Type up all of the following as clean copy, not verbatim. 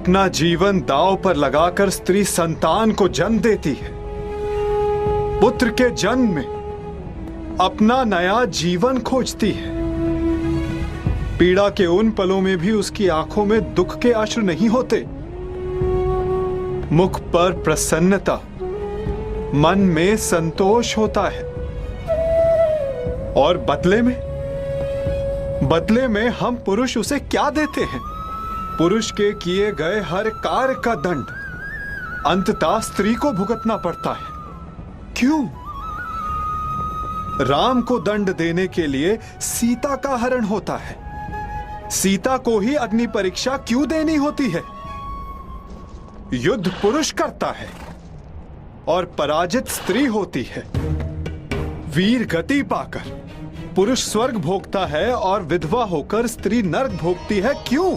अपना जीवन दांव पर लगाकर स्त्री संतान को जन्म देती है। पुत्र के जन्म में अपना नया जीवन खोजती है। पीड़ा के उन पलों में भी उसकी आंखों में दुख के अश्रु नहीं होते। मुख पर प्रसन्नता, मन में संतोष होता है। और बदले में हम पुरुष उसे क्या देते हैं? पुरुष के किए गए हर कार्य का दंड अंततः स्त्री को भुगतना पड़ता है। क्यों? राम को दंड देने के लिए सीता का हरण होता है। सीता को ही अग्नि परीक्षा क्यों देनी होती है? युद्ध पुरुष करता है और पराजित स्त्री होती है। वीर गति पाकर पुरुष स्वर्ग भोगता है और विधवा होकर स्त्री नरक भोगती है। क्यों?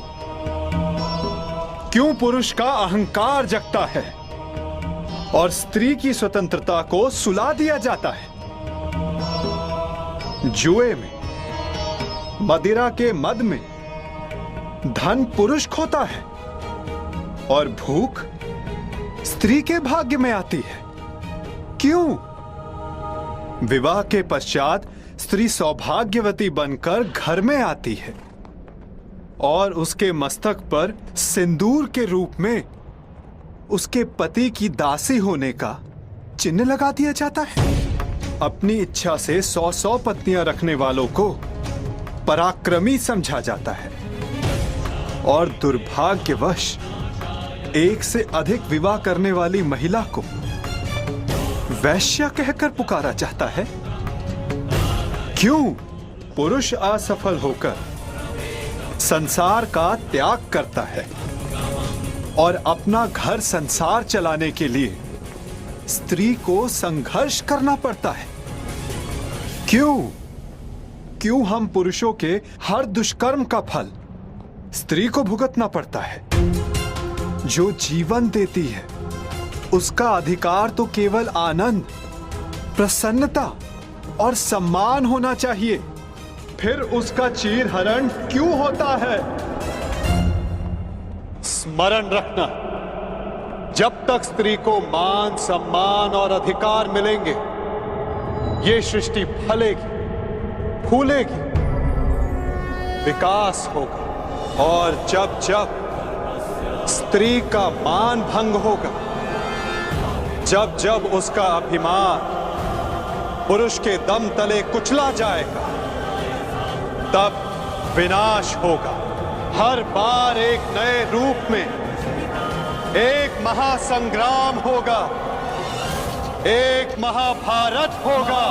क्यों पुरुष का अहंकार जगता है और स्त्री की स्वतंत्रता को सुला दिया जाता है? जुए में, मदिरा के मद में धन पुरुष खोता है और भूख स्त्री के भाग्य में आती है। क्यों? विवाह के पश्चात स्त्री सौभाग्यवती बनकर घर में आती है और उसके मस्तक पर सिंदूर के रूप में उसके पति की दासी होने का चिन्ह लगा दिया जाता है। अपनी इच्छा से 100 पत्नियां रखने वालों को पराक्रमी समझा जाता है और दुर्भाग्यवश एक से अधिक विवाह करने वाली महिला को वैश्या कहकर पुकारा जाता है। क्यों? पुरुष असफल होकर संसार का त्याग करता है और अपना घर संसार चलाने के लिए स्त्री को संघर्ष करना पड़ता है। क्यों हम पुरुषों के हर दुष्कर्म का फल स्त्री को भुगतना पड़ता है? जो जीवन देती है उसका अधिकार तो केवल आनंद, प्रसन्नता और सम्मान होना चाहिए। फिर उसका चीरहरण क्यों होता है? स्मरण रखना, जब तक स्त्री को मान, सम्मान और अधिकार मिलेंगे ये सृष्टि फलेगी, फूलेगी, विकास होगा। और जब जब स्त्री का मान भंग होगा, जब जब उसका अभिमान पुरुष के दम तले कुचला जाएगा, तब विनाश होगा। हर बार एक नए रूप में एक महासंग्राम होगा, एक महाभारत होगा।